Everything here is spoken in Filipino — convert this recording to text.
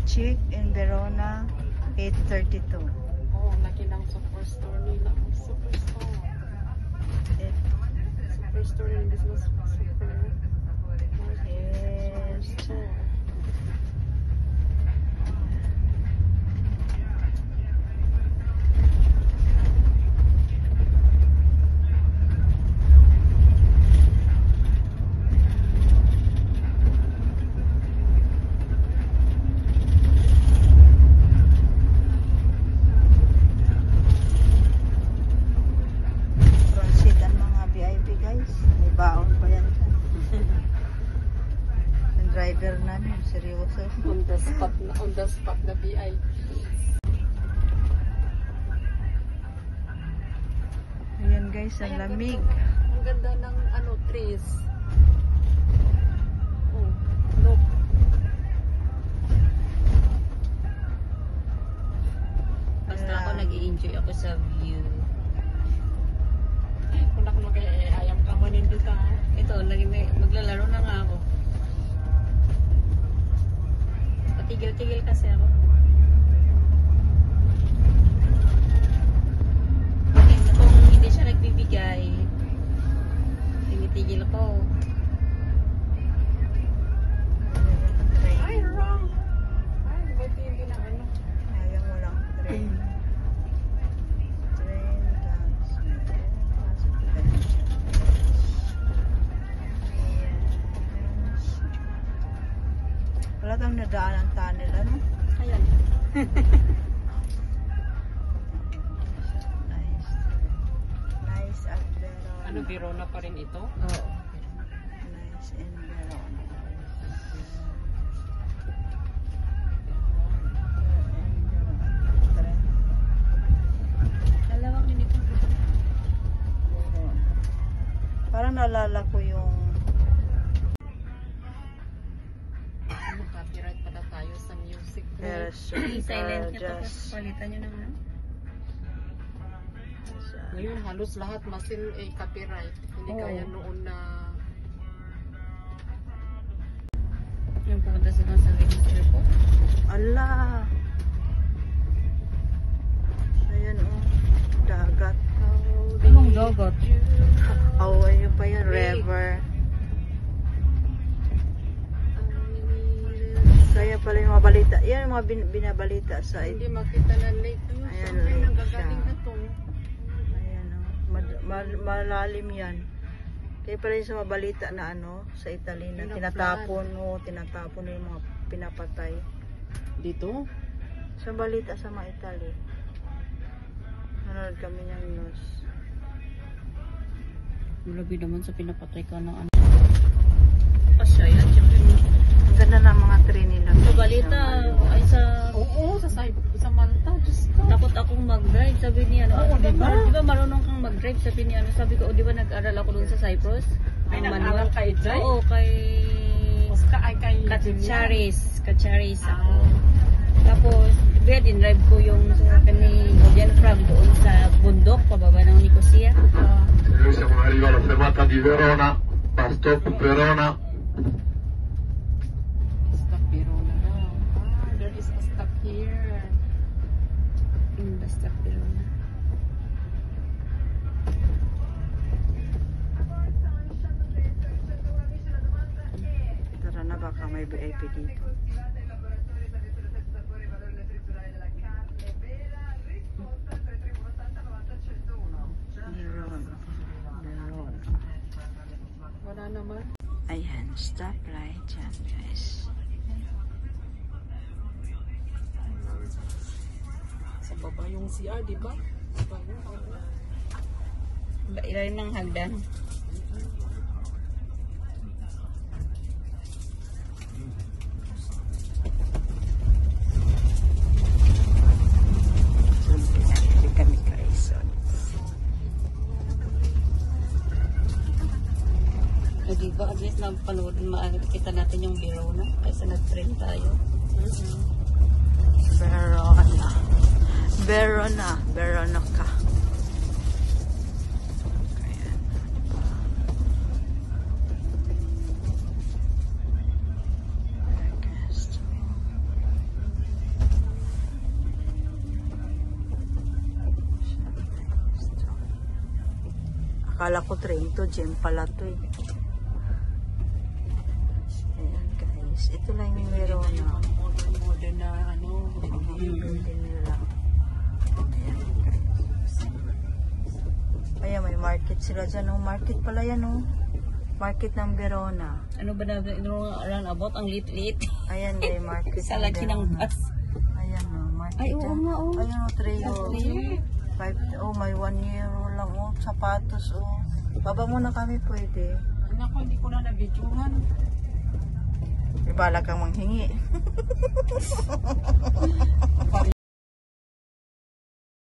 chick in Verona, 832. Oh, laki ng superstore nila. Superstore. Superstore in business. Super. Yes. Store. Transit ang mga VIP guys. May baon pa yan. Ang driver namin, seryoso. On the spot na VIP. Ayan guys, ang lamig. Ang ganda ng trees. Oh, look. Basta ako nag-i-enjoy ako sa view. Kung ako ayam ka manin dito. Ito, maglalaro na nga ako. Patigil-tigil kasi ako. Kung hindi siya nagbibigay, tinitigil ako. Ay, wrong. Ay, ba't hindi na Ayaw mo lang train. Train, dance. Wala kang nadaan ang tunnel, ano? Ayan. Nice. Nice at Verona. Verona pa rin ito? Oo. Nice in Verona. Lalawak din ito. Parang naalala ko yung Copyright pala tayo sa music. Silent nyo tapos just palitan nyo naman. Ngayon halos lahat masin copyright. Hindi Oo. kaya noon na Yung pumunta sila sa register ko. ala. Ayan oh, dagat. Anong dagat? Oh, ayun pa yan, river. Kaya pala yung mga balita. Yan yung mga binabalita sa hindi makita na lake. Ayan, Saan lake nanggagaling siya. na to? Ayan oh. Malalim yan. Kaya pala yung sa mga balita na ano, sa Italy na tinatapon yung mga pinapatay. Dito? Sa balita sa mga Italy. Nanonood kami ng news. Malabi naman sa pinapatay ka ng ano. Pasya yan, syempre. Ang ganda ng mga train nila. Sa balita, ay sa... Oo, sa Manta. Diyos ko. Takot akong mag-drive, sabi niya. Oo, diba? Di ba marunong kang mag-drive, sabi niya. Sabi ko, di ba nag-aral ako dun sa Cyprus? Ay, Ang nag-aral manual. kay Jai? Oo, kay... Kacharis ako. Tapos, kaya din-drive ko yung sa kani Ocean Frog doon sa bundok, pababa ng Nicosia. Noi siamo in arrivo alla fermata di Verona, bus stop Verona. Stop Verona daw. There is a stop here. Basta pero na. Tara na, baka may VIP dito. Verona. Wala naman. Ayan, stoplight dyan guys. Sa baba yung CR, di ba? Diba yun? Ilalim ng hagdan. Hindi kami Quezon. Eh, di ba, at least napanood, makikita natin yung Verona kaysa nag-train tayo. Verona. Verona ka. Ayan. Kala ko train to, gym pala to eh. Ayan guys, ito lang yung Verona. Modern na ano. Building nila. Ayan guys. Ayan, may market sila dyan. Oh. Market pala yan oh. Market ng Verona. Ano ba na around about ang lit-lit? Ayan may market Sa lagi ng Verona. bus. Ayan oh, market Ay, oo dyan. nga, oh. Ayan oh, trio. May 1 euro lang oh. Sapatos oh. Baba muna kami pwede. Anak ko, hindi ko na nabidyohan. May bala kang manghingi.